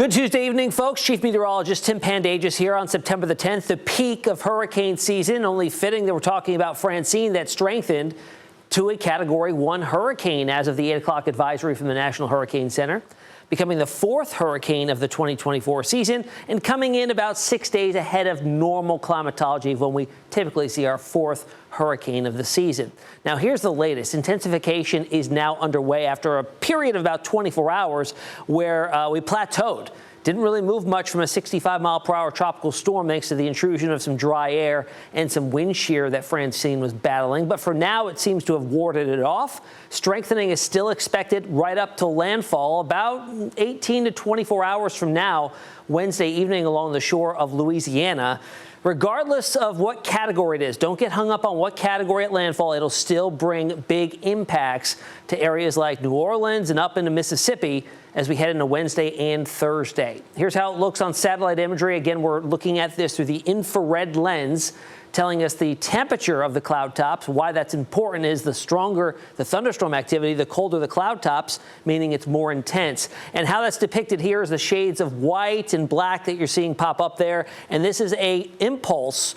Good Tuesday evening, folks. Chief Meteorologist Tim Pandages here on September the 10th, the peak of hurricane season. Only fitting that we're talking about Francine that strengthened to a Category 1 hurricane as of the 8 o'clock advisory from the National Hurricane Center, becoming the fourth hurricane of the 2024 season and coming in about 6 days ahead of normal climatology when we typically see our fourth hurricane of the season. Now, here's the latest. Intensification is now underway after a period of about 24 hours where we plateaued. Didn't really move much from a 65-mile-per-hour tropical storm thanks to the intrusion of some dry air and some wind shear that Francine was battling. But for now, it seems to have warded it off. Strengthening is still expected right up to landfall about 18 to 24 hours from now, Wednesday evening along the shore of Louisiana. Regardless of what category it is, don't get hung up on what category at landfall. It'll still bring big impacts to areas like New Orleans and up into Mississippi as we head into Wednesday and Thursday. Here's how it looks on satellite imagery. Again, we're looking at this through the infrared lens, telling us the temperature of the cloud tops. Why that's important is the stronger the thunderstorm activity, the colder the cloud tops, meaning it's more intense. And how that's depicted here is the shades of white and black that you're seeing pop up there. And this is a impulse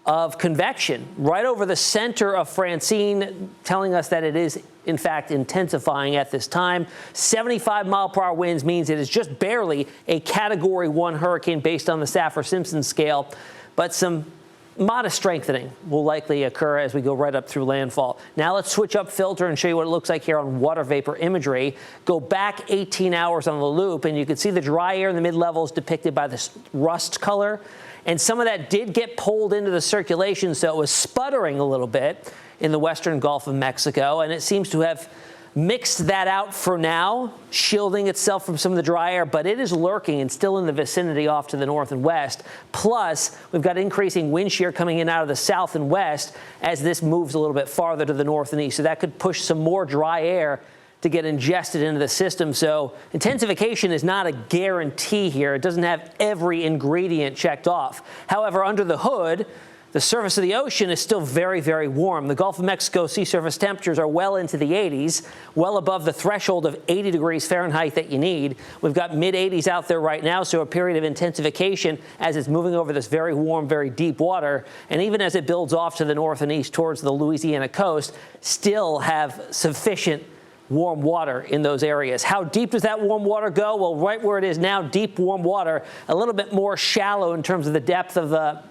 of convection right over the center of Francine, telling us that it is in fact intensifying at this time. 75-mile-per-hour winds means it is just barely a Category 1 hurricane based on the Saffir-Simpson scale, but some modest strengthening will likely occur as we go right up through landfall. Now let's switch up filter and show you what it looks like here on water vapor imagery. Go back 18 hours on the loop and you can see the dry air in the mid-levels depicted by this rust color. And some of that did get pulled into the circulation, so it was sputtering a little bit in the western Gulf of Mexico, and it seems to have mixed that out for now, shielding itself from some of the dry air, but it is lurking and still in the vicinity off to the north and west. Plus, we've got increasing wind shear coming in out of the south and west as this moves a little bit farther to the north and east. So that could push some more dry air to get ingested into the system. So intensification is not a guarantee here. It doesn't have every ingredient checked off. However, under the hood, the surface of the ocean is still very, very warm. The Gulf of Mexico sea surface temperatures are well into the 80s, well above the threshold of 80 degrees Fahrenheit that you need. We've got mid-80s out there right now, so a period of intensification as it's moving over this very warm, very deep water. And even as it builds off to the north and east towards the Louisiana coast, still have sufficient warm water in those areas. How deep does that warm water go? Well, right where it is now, deep warm water, a little bit more shallow in terms of the depth of the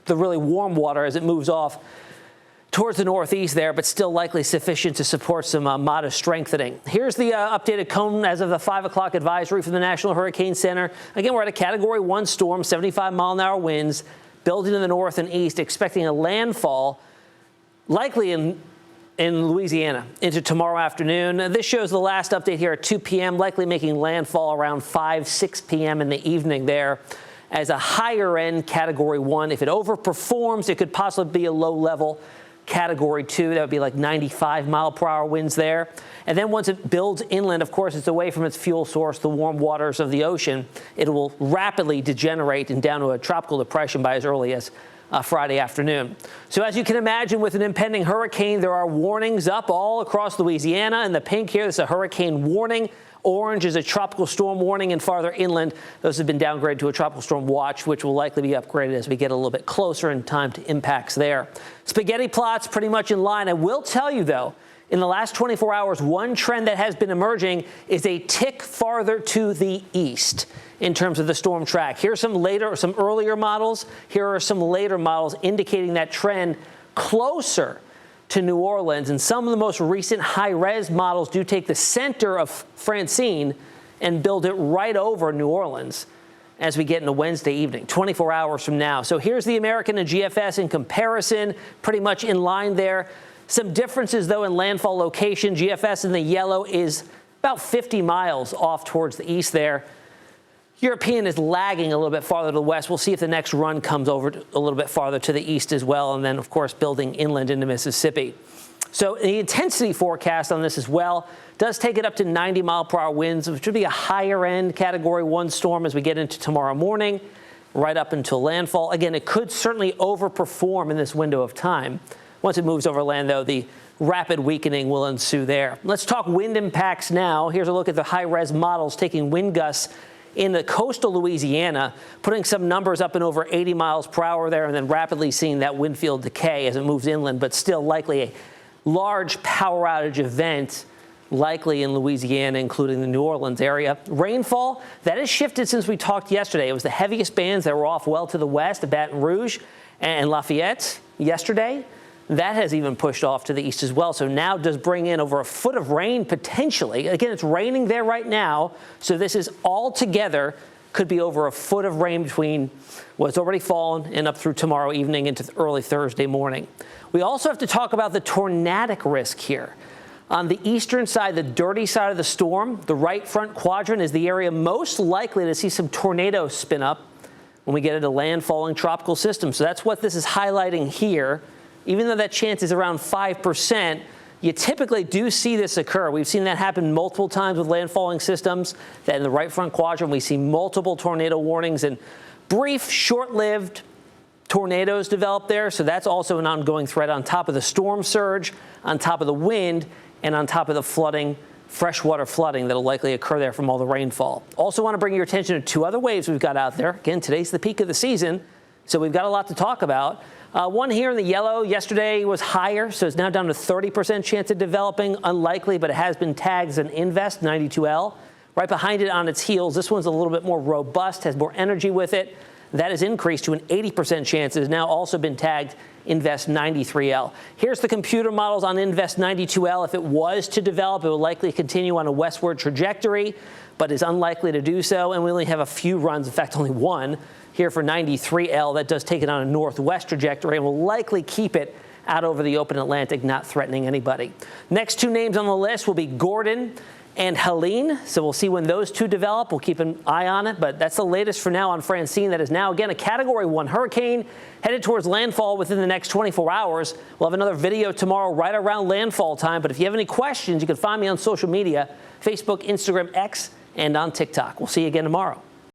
really warm water as it moves off towards the northeast there, but still likely sufficient to support some modest strengthening. Here's the updated cone as of the 5 o'clock advisory from the National Hurricane Center. Again, we're at a Category 1 storm, 75-mile-an-hour winds, building to the north and east, expecting a landfall likely in Louisiana into tomorrow afternoon. This shows the last update here at 2 p.m., likely making landfall around 6 p.m. in the evening there as a higher-end Category 1. If it overperforms, it could possibly be a low-level Category 2. That would be like 95-mile-per-hour winds there. And then once it builds inland, of course, it's away from its fuel source, the warm waters of the ocean. It will rapidly degenerate and down to a tropical depression by as early as Friday afternoon. So as you can imagine, with an impending hurricane, there are warnings up all across Louisiana. In the pink here, this is a hurricane warning. Orange is a tropical storm warning, and farther inland, those have been downgraded to a tropical storm watch, which will likely be upgraded as we get a little bit closer in time to impacts there. Spaghetti plots pretty much in line. I will tell you, though, in the last 24 hours, one trend that has been emerging is a tick farther to the east in terms of the storm track. Here's some earlier models. Here are some later models indicating that trend closer to New Orleans. And some of the most recent high-res models do take the center of Francine and build it right over New Orleans as we get into Wednesday evening, 24 hours from now. So here's the American and GFS in comparison, pretty much in line there. Some differences, though, in landfall location. GFS in the yellow is about 50 miles off towards the east there. European is lagging a little bit farther to the west. We'll see if the next run comes over a little bit farther to the east as well, and then, of course, building inland into Mississippi. So the intensity forecast on this as well does take it up to 90-mile-per-hour winds, which would be a higher-end Category 1 storm as we get into tomorrow morning, right up until landfall. Again, it could certainly overperform in this window of time. Once it moves over land, though, the rapid weakening will ensue there. Let's talk wind impacts now. Here's a look at the high-res models taking wind gusts in the coastal Louisiana, putting some numbers up in over 80 miles per hour there, and then rapidly seeing that wind field decay as it moves inland, but still likely a large power outage event, likely in Louisiana, including the New Orleans area. Rainfall, that has shifted since we talked yesterday. It was the heaviest bands that were off well to the west of Baton Rouge and Lafayette yesterday. That has even pushed off to the east as well. So now does bring in over a foot of rain potentially. Again, it's raining there right now. So this is all together could be over a foot of rain between what's already fallen and up through tomorrow evening into early Thursday morning. We also have to talk about the tornadic risk here. On the eastern side, the dirty side of the storm, the right front quadrant is the area most likely to see some tornadoes spin up when we get into landfalling tropical systems. So that's what this is highlighting here. Even though that chance is around 5%, you typically do see this occur. We've seen that happen multiple times with landfalling systems, that in the right front quadrant, we see multiple tornado warnings and brief, short-lived tornadoes develop there. So that's also an ongoing threat on top of the storm surge, on top of the wind, and on top of the flooding, freshwater flooding that'll likely occur there from all the rainfall. Also want to bring your attention to two other waves we've got out there. Again, today's the peak of the season, so we've got a lot to talk about. One here in the yellow yesterday was higher, so it's now down to 30% chance of developing. Unlikely, but it has been tagged as an invest, 92L. Right behind it on its heels, this one's a little bit more robust, has more energy with it. That has increased to an 80% chance. It has now also been tagged Invest 93L. Here's the computer models on Invest 92L. If it was to develop, it will likely continue on a westward trajectory, but is unlikely to do so. And we only have a few runs, in fact, only one here for 93L. That does take it on a northwest trajectory and will likely keep it out over the open Atlantic, not threatening anybody. Next two names on the list will be Gordon and Helene. So we'll see when those two develop. We'll keep an eye on it, but that's the latest for now on Francine. That is now, again, a Category 1 hurricane headed towards landfall within the next 24 hours. We'll have another video tomorrow right around landfall time, but if you have any questions, you can find me on social media, Facebook, Instagram, X, and on TikTok. We'll see you again tomorrow.